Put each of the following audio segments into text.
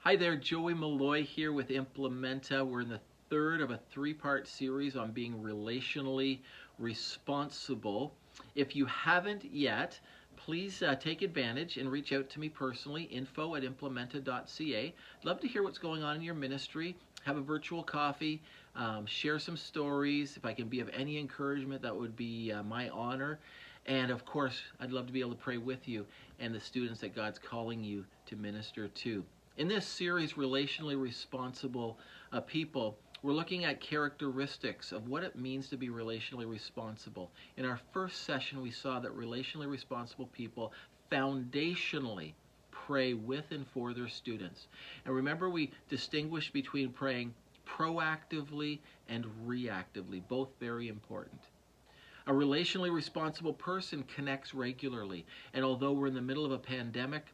Hi there, Joey Malloy here with Implementa. We're in the third of a three-part series on being relationally responsible. If you haven't yet, please take advantage and reach out to me personally, info@implementa.ca. I'd love to hear what's going on in your ministry. Have a virtual coffee, share some stories. If I can be of any encouragement, that would be my honor. And of course, I'd love to be able to pray with you and the students that God's calling you to minister to. In this series, Relationally Responsible People, we're looking at characteristics of what it means to be relationally responsible. In our first session, we saw that relationally responsible people foundationally pray with and for their students. And remember, we distinguished between praying proactively and reactively, both very important. A relationally responsible person connects regularly, and although we're in the middle of a pandemic,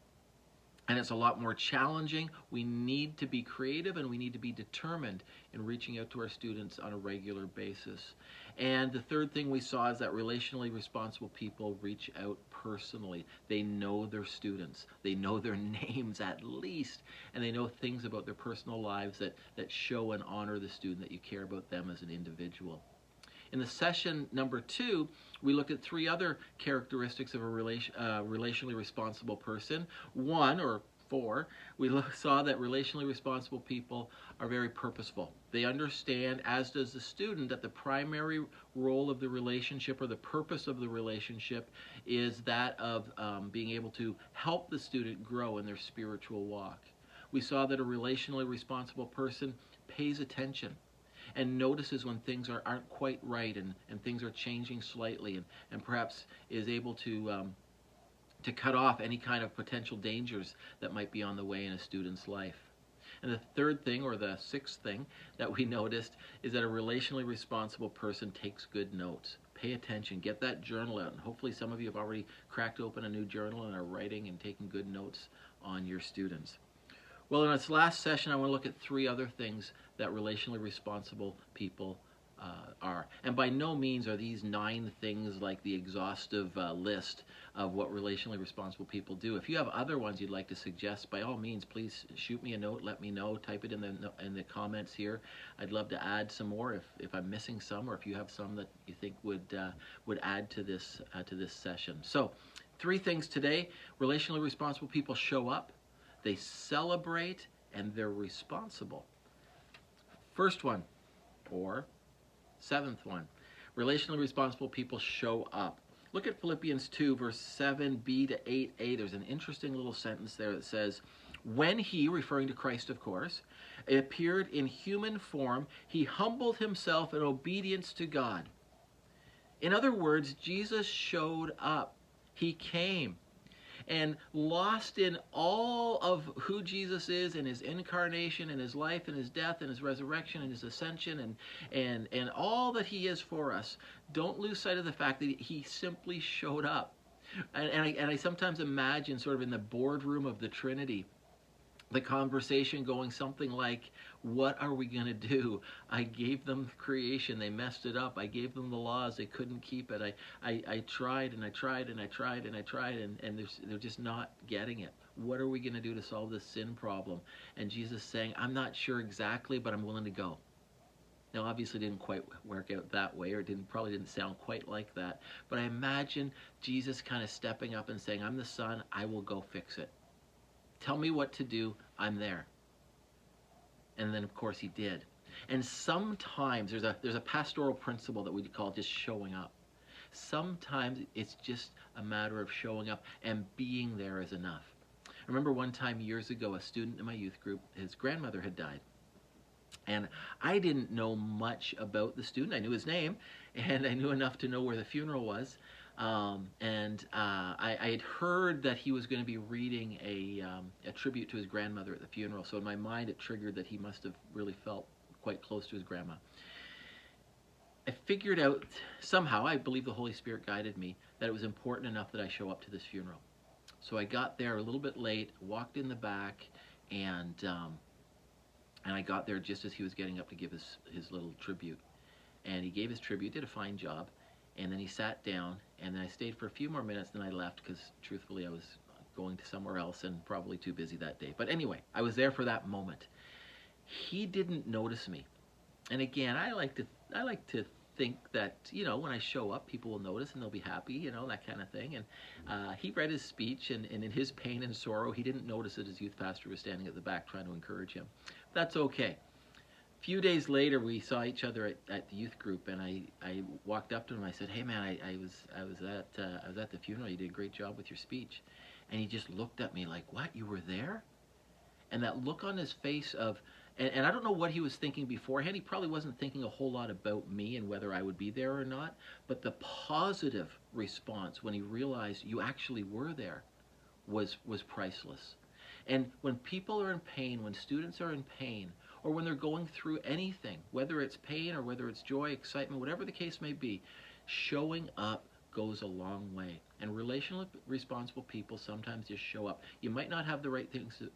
and it's a lot more challenging, we need to be creative and we need to be determined in reaching out to our students on a regular basis. And the third thing we saw is that relationally responsible people reach out personally. They know their students. They know their names at least, and they know things about their personal lives that show and honor the student, that you care about them as an individual. In the session number 2, we looked at 3 other characteristics of a relationally responsible person. 1, or 4, we saw that relationally responsible people are very purposeful. They understand, as does the student, that the primary role of the relationship, or the purpose of the relationship, is that of being able to help the student grow in their spiritual walk. We saw that a relationally responsible person pays attention and notices when things aren't quite right, and things are changing slightly, and perhaps is able to cut off any kind of potential dangers that might be on the way in a student's life. And the third thing, or the sixth thing, that we noticed is that a relationally responsible person takes good notes. Pay attention, get that journal out, and hopefully some of you have already cracked open a new journal and are writing and taking good notes on your students. Well, in this last session, I want to look at 3 other things that relationally responsible people are. And by no means are these 9 things like the exhaustive list of what relationally responsible people do. If you have other ones you'd like to suggest, by all means, please shoot me a note, let me know, type it in the comments here. I'd love to add some more if I'm missing some, or if you have some that you think would add to this session. So, 3 things today. Relationally responsible people show up, they celebrate, and they're responsible. First one, or 7th one, relationally responsible people show up. Look at Philippians 2, verse 7b to 8a. There's an interesting little sentence there that says, when he, referring to Christ of course, appeared in human form, he humbled himself in obedience to God. In other words, Jesus showed up. He came. And lost in all of who Jesus is, and his incarnation, and his life, and his death, and his resurrection, and his ascension, and all that he is for us, don't lose sight of the fact that he simply showed up. And I sometimes imagine, sort of in the boardroom of the Trinity, the conversation going something like, what are we going to do? I gave them creation. They messed it up. I gave them the laws. They couldn't keep it. I tried and I tried and I tried and I tried, and they're just not getting it. What are we going to do to solve this sin problem? And Jesus saying, I'm not sure exactly, but I'm willing to go. Now, obviously, it didn't quite work out that way, or probably didn't sound quite like that. But I imagine Jesus kind of stepping up and saying, I'm the Son. I will go fix it. Tell me what to do, I'm there. And then, of course, he did. And sometimes there's a pastoral principle that we call just showing up. Sometimes it's just a matter of showing up, and being there is enough. I remember one time years ago, a student in my youth group, his grandmother had died. And I didn't know much about the student. I knew his name, and I knew enough to know where the funeral was. I had heard that he was going to be reading a tribute to his grandmother at the funeral. So in my mind, it triggered that he must have really felt quite close to his grandma. I figured out somehow, I believe the Holy Spirit guided me, that it was important enough that I show up to this funeral. So I got there a little bit late, walked in the back, and I got there just as he was getting up to give his little tribute. And he gave his tribute, did a fine job, and then he sat down, and then I stayed for a few more minutes, then I left, because truthfully I was going to somewhere else and probably too busy that day. But anyway, I was there for that moment. He didn't notice me. And again, I like to think that, when I show up, people will notice and they'll be happy, that kind of thing. And he read his speech, and in his pain and sorrow, he didn't notice that his youth pastor was standing at the back trying to encourage him. That's okay. A few days later, we saw each other at the youth group, and I walked up to him. I said, "Hey, man, I was at the funeral. You did a great job with your speech." And he just looked at me like, "What? You were there?" And that look on his face of, and I don't know what he was thinking beforehand. He probably wasn't thinking a whole lot about me and whether I would be there or not. But the positive response when he realized you actually were there was priceless. And when people are in pain, when students are in pain, or when they're going through anything, whether it's pain or whether it's joy, excitement, whatever the case may be, showing up goes a long way. And relationally responsible people sometimes just show up. You might not have the right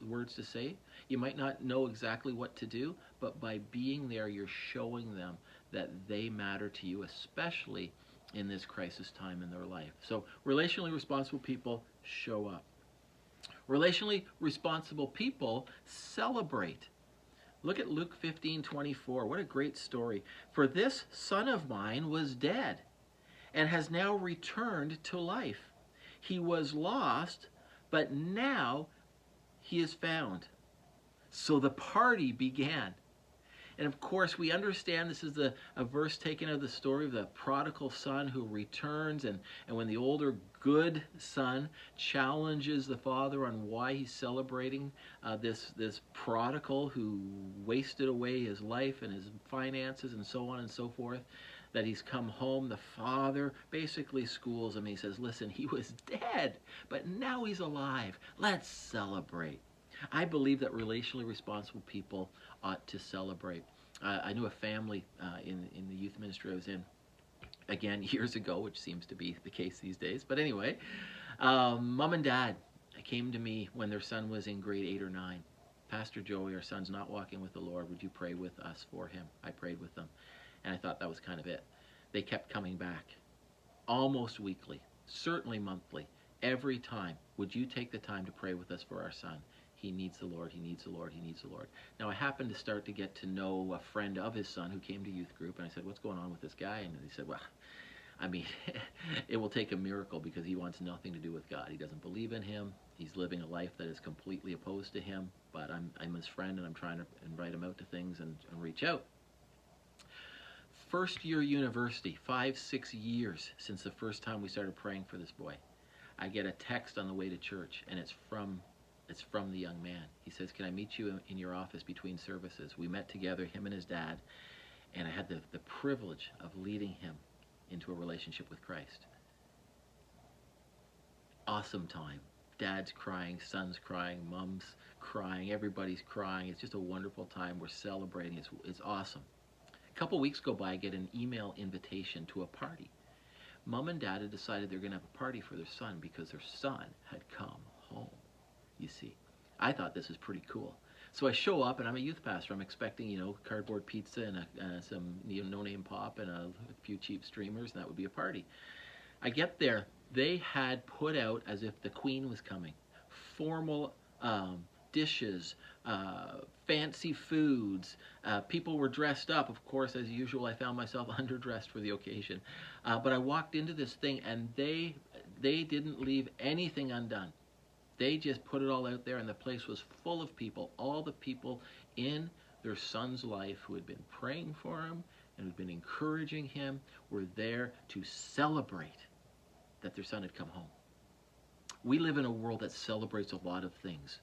words to say. You might not know exactly what to do, but by being there, you're showing them that they matter to you, especially in this crisis time in their life. So relationally responsible people show up. Relationally responsible people celebrate. Look at Luke 15:24. What a great story. For this son of mine was dead and has now returned to life. He was lost, but now he is found. So the party began. And of course, we understand this is a verse taken out of the story of the prodigal son who returns, and when the older good son challenges the father on why he's celebrating this prodigal who wasted away his life and his finances and so on and so forth, that he's come home, the father basically schools him. He says, "Listen, he was dead, but now he's alive. Let's celebrate." I believe that relationally responsible people ought to celebrate. I knew a family in the youth ministry I was in, again, years ago, which seems to be the case these days. But anyway, mom and dad came to me when their son was in grade 8 or 9. "Pastor Joey, our son's not walking with the Lord. Would you pray with us for him?" I prayed with them. And I thought that was kind of it. They kept coming back, almost weekly, certainly monthly, every time. "Would you take the time to pray with us for our son? He needs the Lord, he needs the Lord, he needs the Lord." Now, I happened to start to get to know a friend of his son who came to youth group, and I said, "What's going on with this guy?" And he said, "Well, I mean, it will take a miracle because he wants nothing to do with God. He doesn't believe in him. He's living a life that is completely opposed to him, but I'm his friend, and I'm trying to invite him out to things and reach out." First year university, 5-6 years since the first time we started praying for this boy. I get a text on the way to church, and it's from the young man. He says, "Can I meet you in your office between services?" We met together, him and his dad, and I had the privilege of leading him into a relationship with Christ. Awesome time. Dad's crying, son's crying, mom's crying, everybody's crying. It's just a wonderful time. We're celebrating. It's awesome. A couple weeks go by, I get an email invitation to a party. Mom and dad had decided they're going to have a party for their son because their son had come home, you see. I thought this was pretty cool. So I show up, and I'm a youth pastor. I'm expecting, cardboard pizza and some no-name pop and a few cheap streamers, and that would be a party. I get there. They had put out, as if the Queen was coming, formal dishes, fancy foods. People were dressed up. Of course, as usual, I found myself underdressed for the occasion. But I walked into this thing, and they didn't leave anything undone. They just put it all out there, and the place was full of people. All the people in their son's life who had been praying for him and who had been encouraging him were there to celebrate that their son had come home. We live in a world that celebrates a lot of things.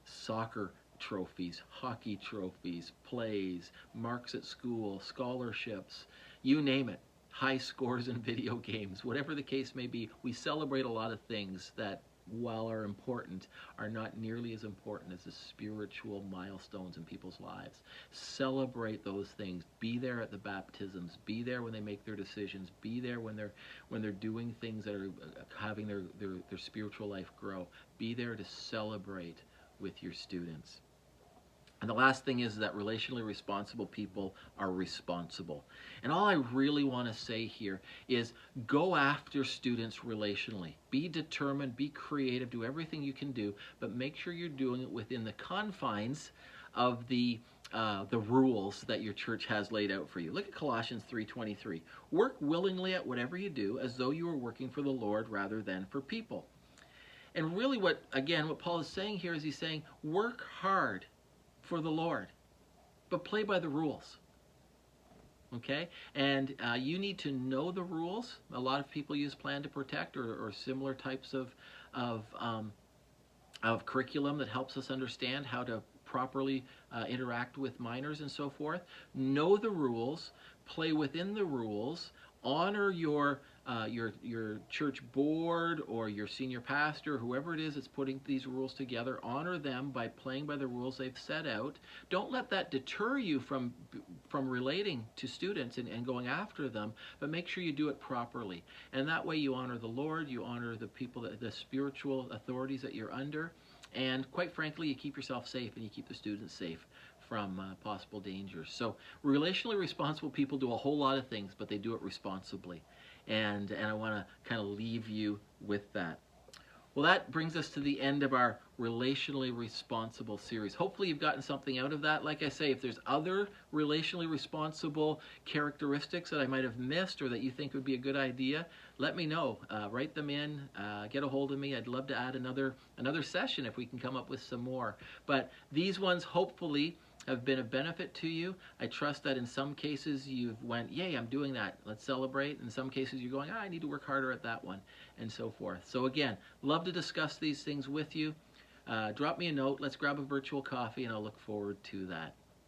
Soccer trophies, hockey trophies, plays, marks at school, scholarships, you name it, high scores in video games, whatever the case may be. We celebrate a lot of things that, while are important, are not nearly as important as the spiritual milestones in people's lives. Celebrate those things. Be there at the baptisms. Be there when they make their decisions. Be there when they're doing things that are having their spiritual life grow. Be there to celebrate with your students. And the last thing is that relationally responsible people are responsible. And all I really want to say here is go after students relationally. Be determined, be creative, do everything you can do, but make sure you're doing it within the confines of the rules that your church has laid out for you. Look at Colossians 3:23. Work willingly at whatever you do as though you were working for the Lord rather than for people. And really what Paul is saying here is he's saying work hard for the Lord, but play by the rules. Okay? And you need to know the rules. A lot of people use Plan to Protect or similar types of curriculum that helps us understand how to properly interact with minors and so forth. Know the rules, play within the rules, honor your church board or your senior pastor, whoever it is that's putting these rules together. Honor them by playing by the rules they've set out. Don't let that deter you from relating to students and going after them, but make sure you do it properly. And that way you honor the Lord, you honor the people, the spiritual authorities that you're under, and quite frankly, you keep yourself safe and you keep the students safe from possible dangers. So relationally responsible people do a whole lot of things, but they do it responsibly. And I want to kind of leave you with that. Well, that brings us to the end of our Relationally Responsible series. Hopefully you've gotten something out of that. Like I say, if there's other relationally responsible characteristics that I might have missed or that you think would be a good idea, let me know. Write them in, get a hold of me. I'd love to add another session if we can come up with some more. But these ones hopefully have been of benefit to you. I trust that in some cases you've went, yay, I'm doing that, let's celebrate. In some cases you're going, I need to work harder at that one, and so forth. So again, love to discuss these things with you. Drop me a note, let's grab a virtual coffee, and I'll look forward to that.